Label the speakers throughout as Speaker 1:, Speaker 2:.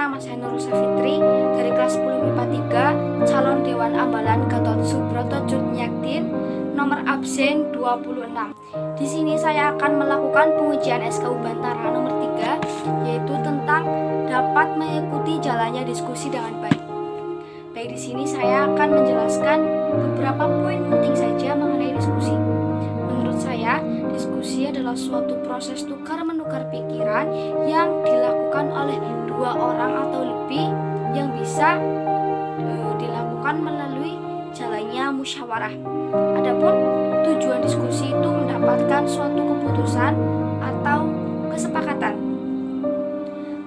Speaker 1: nama saya Nurul Safitri dari kelas 10 MIPA 3, calon Dewan Ambalan Gatot Subroto Jutnyaktin, nomor absen 26. Di sini saya akan melakukan pengujian SKU Bantara nomor 3, yaitu tentang dapat mengikuti jalannya diskusi dengan baik. Baik, di sini saya akan menjelaskan beberapa poin penting saja mengenai diskusi. Menurut saya, diskusi adalah suatu proses tukar-menukar pikiran yang dilakukan oleh dua orang atau lebih yang bisa dilakukan melalui jalannya musyawarah. Adapun tujuan diskusi itu mendapatkan suatu keputusan atau kesepakatan.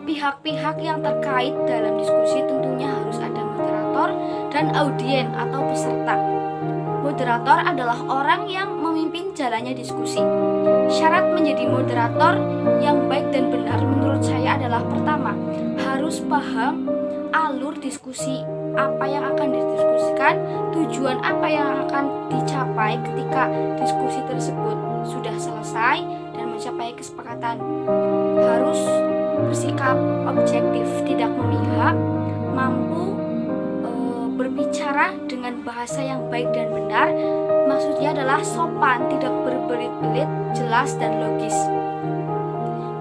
Speaker 1: Pihak-pihak yang terkait dalam diskusi tentunya harus ada moderator dan audien atau peserta. Moderator adalah orang yang memimpin jalannya diskusi. Syarat menjadi moderator yang baik dan benar menurut saya adalah pertama, harus paham alur diskusi, apa yang akan didiskusikan, tujuan apa yang akan dicapai ketika diskusi tersebut sudah selesai dan mencapai kesepakatan. Harus bersikap objektif, tidak memihak, mampu berbicara dengan bahasa yang baik dan benar. Maksudnya adalah sopan, tidak berbelit-belit, jelas dan logis.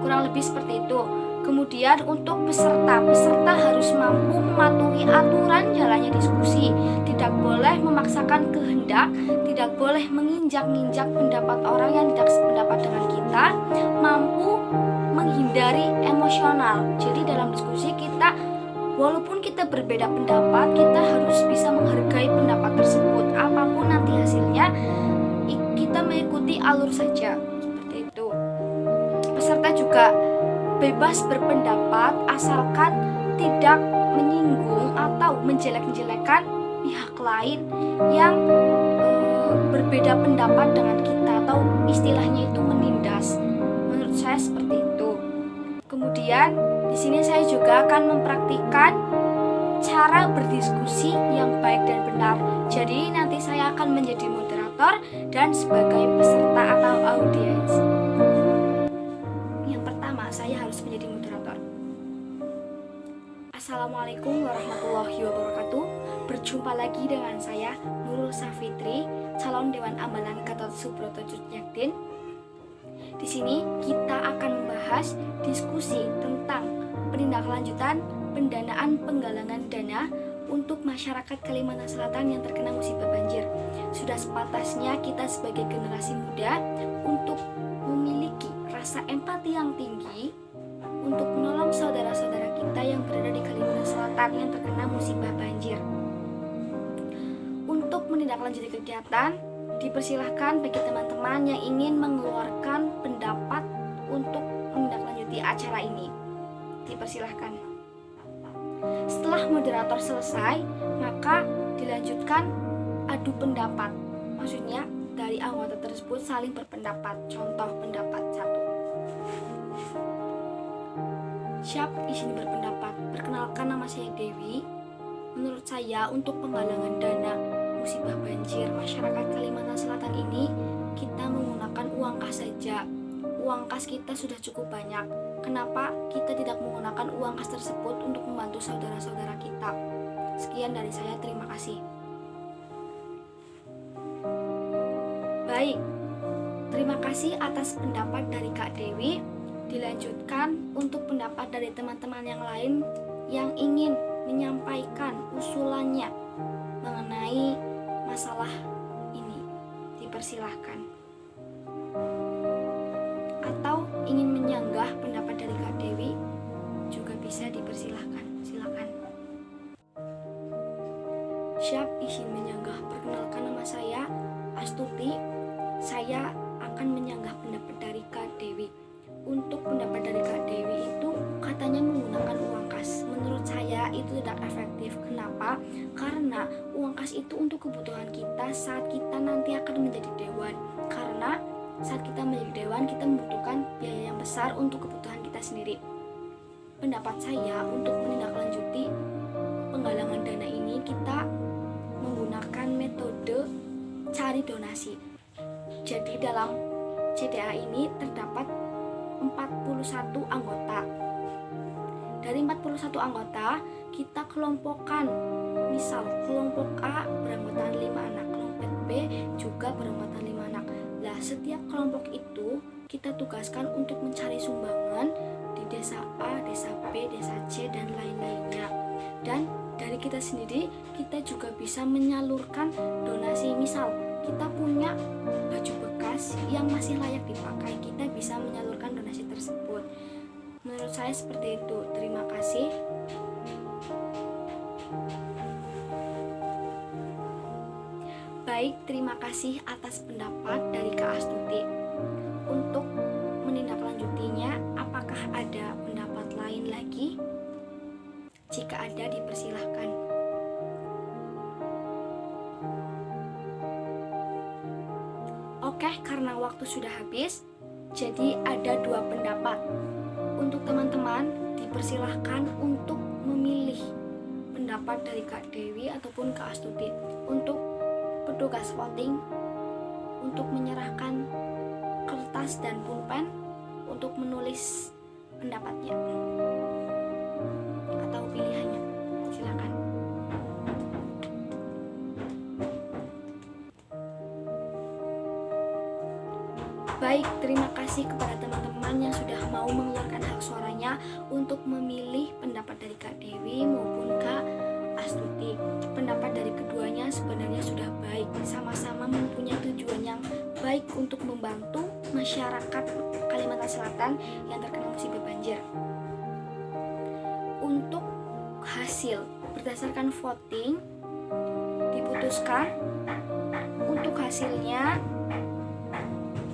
Speaker 1: Kurang lebih seperti itu. Kemudian untuk peserta harus mampu mematuhi aturan jalannya diskusi. Tidak boleh memaksakan kehendak, tidak boleh menginjak-injak pendapat orang yang tidak sependapat dengan kita, mampu menghindari emosional. Jadi dalam diskusi kita, walaupun kita berbeda pendapat, kita harus bisa menghargai pendapat tersebut. Apapun nanti hasilnya, kita mengikuti alur saja. Seperti itu. Peserta juga bebas berpendapat asalkan tidak menyinggung atau menjelek-jelekan pihak lain yang berbeda pendapat dengan kita, atau istilahnya itu menindas. Menurut saya seperti itu. Kemudian di sini saya juga akan mempraktikkan cara berdiskusi yang baik dan benar. Jadi nanti saya akan menjadi moderator dan sebagai peserta atau audiens. Yang pertama, saya harus menjadi moderator. Assalamualaikum warahmatullahi wabarakatuh. Berjumpa lagi dengan saya Nurul Safitri, calon Dewan Ambalan Gatot Subroto Jutnyaktin. Di sini kita akan membahas diskusi tentang penindaklanjutan pendanaan penggalangan dana untuk masyarakat Kalimantan Selatan yang terkena musibah banjir. Sudah sepantasnya kita sebagai generasi muda untuk memiliki rasa empati yang tinggi untuk menolong saudara-saudara kita yang berada di Kalimantan Selatan yang terkena musibah banjir. Untuk menindaklanjuti kegiatan, dipersilahkan bagi teman-teman yang ingin mengeluarkan pendapat untuk menindaklanjuti acara ini. Dipersilahkan. Setelah moderator selesai, maka dilanjutkan adu pendapat. Maksudnya dari anggota tersebut saling berpendapat. Contoh pendapat 1. Siap, izin berpendapat. Perkenalkan, nama saya Dewi. Menurut saya untuk penggalangan dana musibah banjir masyarakat Kalimantan Selatan ini, kita menggunakan uang kas saja. Uang kas kita sudah cukup banyak. Kenapa kita tidak menggunakan uang kas tersebut untuk membantu saudara-saudara kita? Sekian dari saya, terima kasih. Baik, terima kasih atas pendapat dari Kak Dewi. Dilanjutkan untuk pendapat dari teman-teman yang lain yang ingin menyampaikan usulannya mengenai masalah ini. Dipersilahkan. Atau ingin menyanggah pendapat dari Kak Dewi juga bisa dipersilahkan. Silakan. Siap, izin menyanggah. Perkenalkan, nama saya Astuti. Saya akan menyanggah pendapat dari Kak Dewi. Untuk pendapat dari Kak Dewi itu katanya menggunakan uang kas. Menurut saya itu tidak efektif. Kenapa? Karena uang kas itu untuk kebutuhan kita saat kita nanti akan menjadi dewan. Karena saat kita menjadi dewan, kita membutuhkan biaya yang besar untuk kebutuhan kita sendiri. Pendapat saya untuk menindaklanjuti penggalangan dana ini, kita menggunakan metode cari donasi. Jadi dalam CDA ini terdapat 41 anggota. Dari 41 anggota, kita kelompokkan. Misal, kelompok A beranggotakan 5 anak, kelompok B juga beranggotakan 5 anak. Nah, setiap kelompok itu kita tugaskan untuk mencari sumbangan di desa A, desa B, desa C, dan lain-lainnya. Dan dari kita sendiri, kita juga bisa menyalurkan donasi. Misal, kita punya baju bekas yang masih layak dipakai, kita bisa menyalurkan donasi tersebut. Menurut saya seperti itu. Terima kasih. Baik, terima kasih atas pendapat dari Kak Astuti. Untuk menindaklanjutinya, apakah ada pendapat lain lagi? Jika ada, dipersilahkan. Oke, karena waktu sudah habis, jadi ada 2 pendapat. Untuk teman-teman, dipersilahkan untuk memilih pendapat dari Kak Dewi ataupun Kak Astuti. Untuk petugas voting, untuk menyerahkan kertas dan pulpen untuk menulis pendapatnya atau pilihannya. Silakan. Baik, terima kasih kepada teman-teman yang sudah mau mengeluarkan hak suaranya untuk memilih pendapat dari Kak Dewi maupun Kak Astuti. Pendapat dari keduanya sebenarnya sudah baik, sama-sama mempunyai tujuan yang baik untuk membantu masyarakat Kalimantan Selatan yang terkena musibah banjir. Untuk hasil berdasarkan voting diputuskan, untuk hasilnya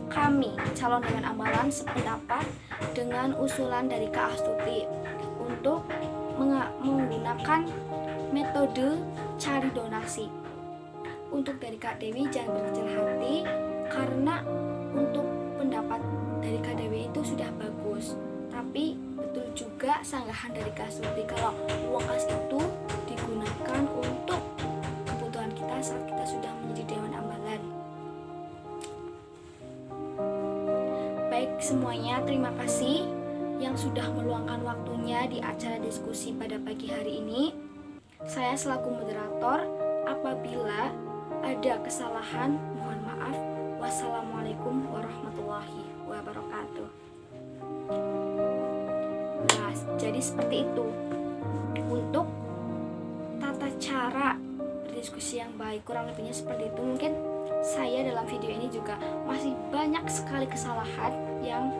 Speaker 1: kami calon dengan amalan sependapat dengan usulan dari Kak Astuti untuk menggunakan metode cari donasi. Untuk dari Kak Dewi jangan berkecil hati, karena untuk pendapat dari Kak Dewi itu sudah bagus. Tapi betul juga sanggahan dari Kak Astuti kalau uang kas itu digunakan untuk kebutuhan kita saat kita sudah menjadi Dewan Ambalan. Baik semuanya, terima kasih yang sudah meluangkan waktunya di acara diskusi pada pagi hari ini. Saya selaku moderator, apabila ada kesalahan, mohon maaf. Wassalamualaikum warahmatullahi wabarakatuh. Nah, jadi seperti itu. Untuk tata cara berdiskusi yang baik, kurang lebihnya seperti itu. Mungkin saya dalam video ini juga masih banyak sekali kesalahan yang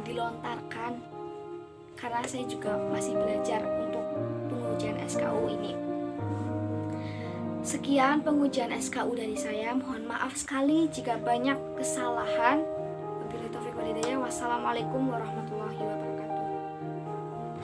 Speaker 1: dilontarkan karena saya juga masih belajar untuk pengujian SKU ini. Sekian pengujian SKU dari saya. Mohon maaf sekali jika banyak kesalahan. Wabillahi taufiq wal hidayah. Wassalamualaikum warahmatullahi wabarakatuh.